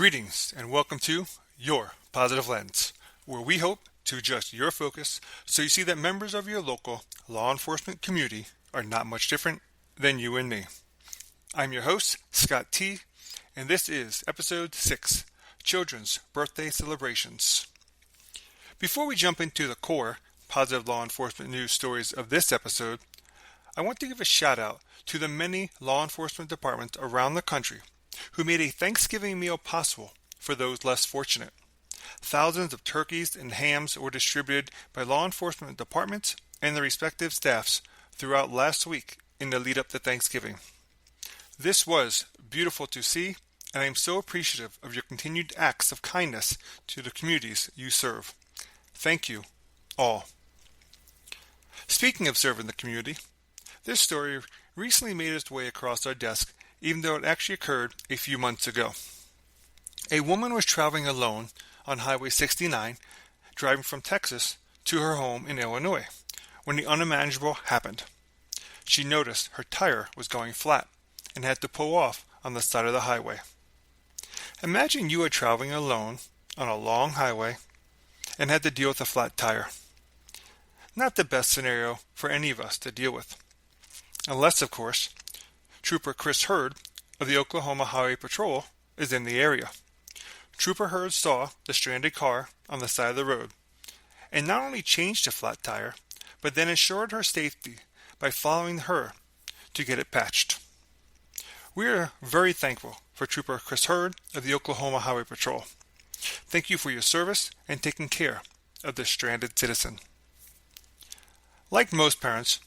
Greetings and welcome to Your Positive Lens, where we hope to adjust your focus so you see that members of your local law enforcement community are not much different than you and me. I'm your host, Scott T., and this is Episode 6, Children's Birthday Celebrations. Before we jump into the core positive law enforcement news stories of this episode, I want to give a shout out to the many law enforcement departments around the country who made a Thanksgiving meal possible for those less fortunate. Thousands of turkeys and hams were distributed by law enforcement departments and their respective staffs throughout last week in the lead up to Thanksgiving. This was beautiful to see, and I am so appreciative of your continued acts of kindness to the communities you serve. Thank you, all. Speaking of serving the community, this story recently made its way across our desk, even though it actually occurred a few months ago. A woman was traveling alone on Highway 69, driving from Texas to her home in Illinois, when the unimaginable happened. She noticed her tire was going flat and had to pull off on the side of the highway. Imagine you are traveling alone on a long highway and had to deal with a flat tire. Not the best scenario for any of us to deal with. Unless, of course, Trooper Chris Hurd of the Oklahoma Highway Patrol is in the area. Trooper Hurd saw the stranded car on the side of the road and not only changed the flat tire, but then ensured her safety by following her to get it patched. We are very thankful for Trooper Chris Hurd of the Oklahoma Highway Patrol. Thank you for your service and taking care of this stranded citizen. Like most parents,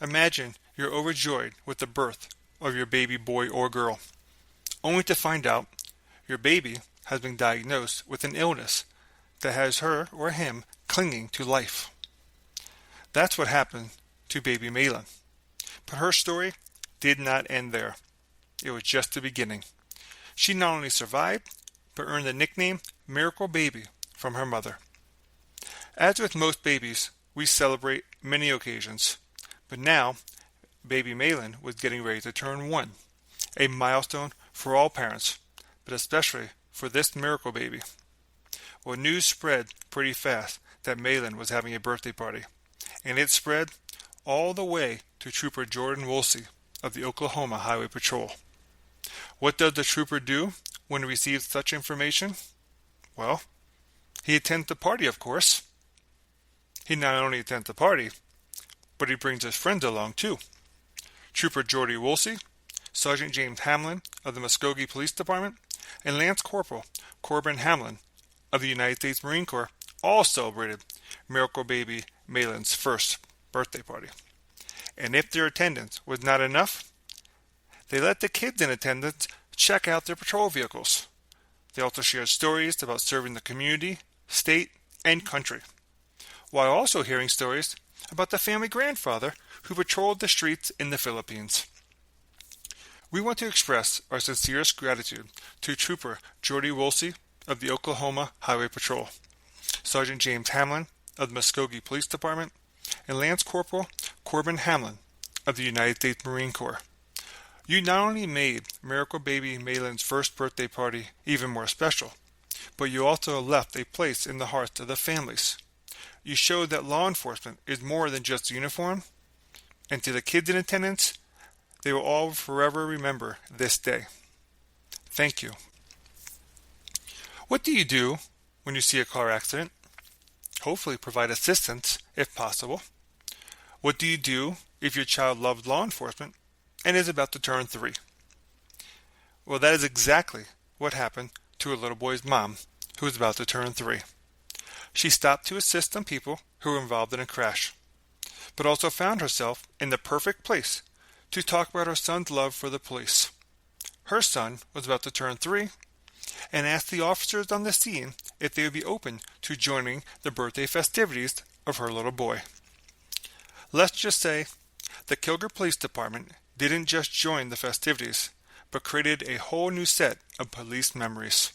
imagine you're overjoyed with the birth of your baby boy or girl, only to find out your baby has been diagnosed with an illness that has her or him clinging to life. That's what happened to baby Malin. But her story did not end there. It was just the beginning. She not only survived, but earned the nickname Miracle Baby from her mother. As with most babies, we celebrate many occasions, but now baby Malin was getting ready to turn 1, a milestone for all parents, but especially for this miracle baby. Well, news spread pretty fast that Malin was having a birthday party, and it spread all the way to Trooper Jordan Woolsey of the Oklahoma Highway Patrol. What does the trooper do when he receives such information? Well, he attends the party, of course. He not only attends the party, but he brings his friends along too. Trooper Jordy Woolsey, Sergeant James Hamlin of the Muskogee Police Department, and Lance Corporal Corbin Hamlin of the United States Marine Corps all celebrated Miracle Baby Malin's first birthday party. And if their attendance was not enough, they let the kids in attendance check out their patrol vehicles. They also shared stories about serving the community, state, and country, while also hearing stories about the family grandfather who patrolled the streets in the Philippines. We want to express our sincerest gratitude to Trooper Jordy Woolsey of the Oklahoma Highway Patrol, Sergeant James Hamlin of the Muskogee Police Department, and Lance Corporal Corbin Hamlin of the United States Marine Corps. You not only made Miracle Baby Malin's first birthday party even more special, but you also left a place in the hearts of the families. You showed that law enforcement is more than just a uniform, and to the kids in attendance, they will all forever remember this day. Thank you. What do you do when you see a car accident? Hopefully provide assistance if possible. What do you do if your child loves law enforcement and is about to turn 3? Well, that is exactly what happened to a little boy's mom who was about to turn 3. She stopped to assist some people who were involved in a crash, but also found herself in the perfect place to talk about her son's love for the police. Her son was about to turn 3 and asked the officers on the scene if they would be open to joining the birthday festivities of her little boy. Let's just say the Kilgore Police Department didn't just join the festivities, but created a whole new set of police memories.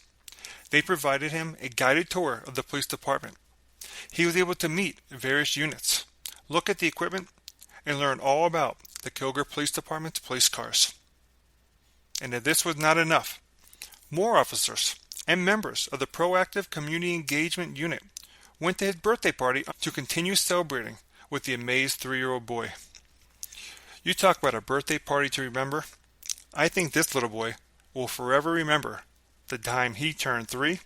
They provided him a guided tour of the police department. He was able to meet various units, look at the equipment, and learn all about the Kilgore Police Department's police cars. And if this was not enough, More officers and members of the Proactive Community Engagement Unit went to his birthday party to continue celebrating with the amazed 3-year-old boy. You talk about a birthday party to remember. I think this little boy will forever remember the time he turned 3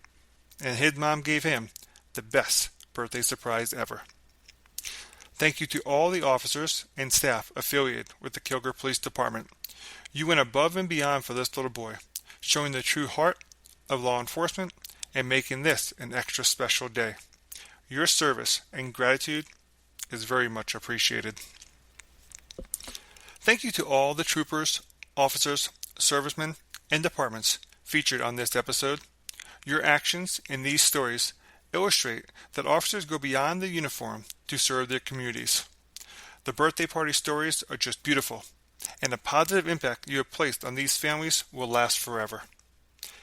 and his mom gave him the best birthday surprise ever. Thank you to all the officers and staff affiliated with the Kilgore Police Department. You went above and beyond for this little boy, showing the true heart of law enforcement and making this an extra special day. Your service and gratitude is very much appreciated. Thank you to all the troopers, officers, servicemen, and departments featured on this episode. Your actions in these stories illustrate that officers go beyond the uniform to serve their communities. The birthday party stories are just beautiful, and the positive impact you have placed on these families will last forever.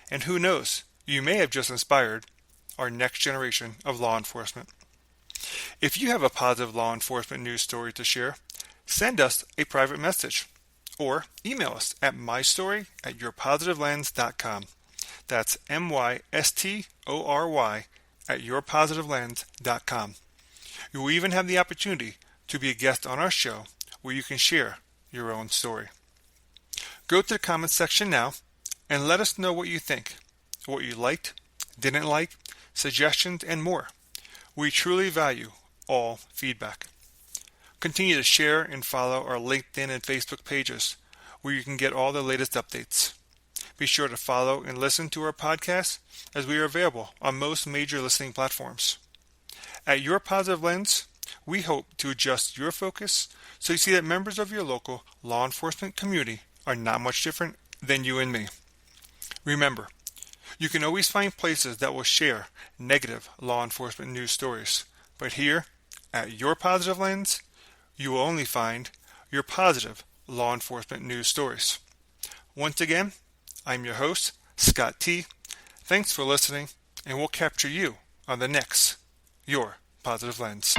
And who knows, you may have just inspired our next generation of law enforcement. If you have a positive law enforcement news story to share, send us a private message or email us at mystory@yourpositivelens.com. That's mystory@yourpositivelens.com. You will even have the opportunity to be a guest on our show where you can share your own story. Go to the comments section now and let us know what you think, what you liked, didn't like, suggestions, and more. We truly value all feedback. Continue to share and follow our LinkedIn and Facebook pages where you can get all the latest updates. Be sure to follow and listen to our podcast as we are available on most major listening platforms. At Your Positive Lens, we hope to adjust your focus so you see that members of your local law enforcement community are not much different than you and me. Remember, you can always find places that will share negative law enforcement news stories, but here at Your Positive Lens, you will only find your positive law enforcement news stories. Once again, I'm your host, Scott T. Thanks for listening, and we'll capture you on the next Your Positive Lens.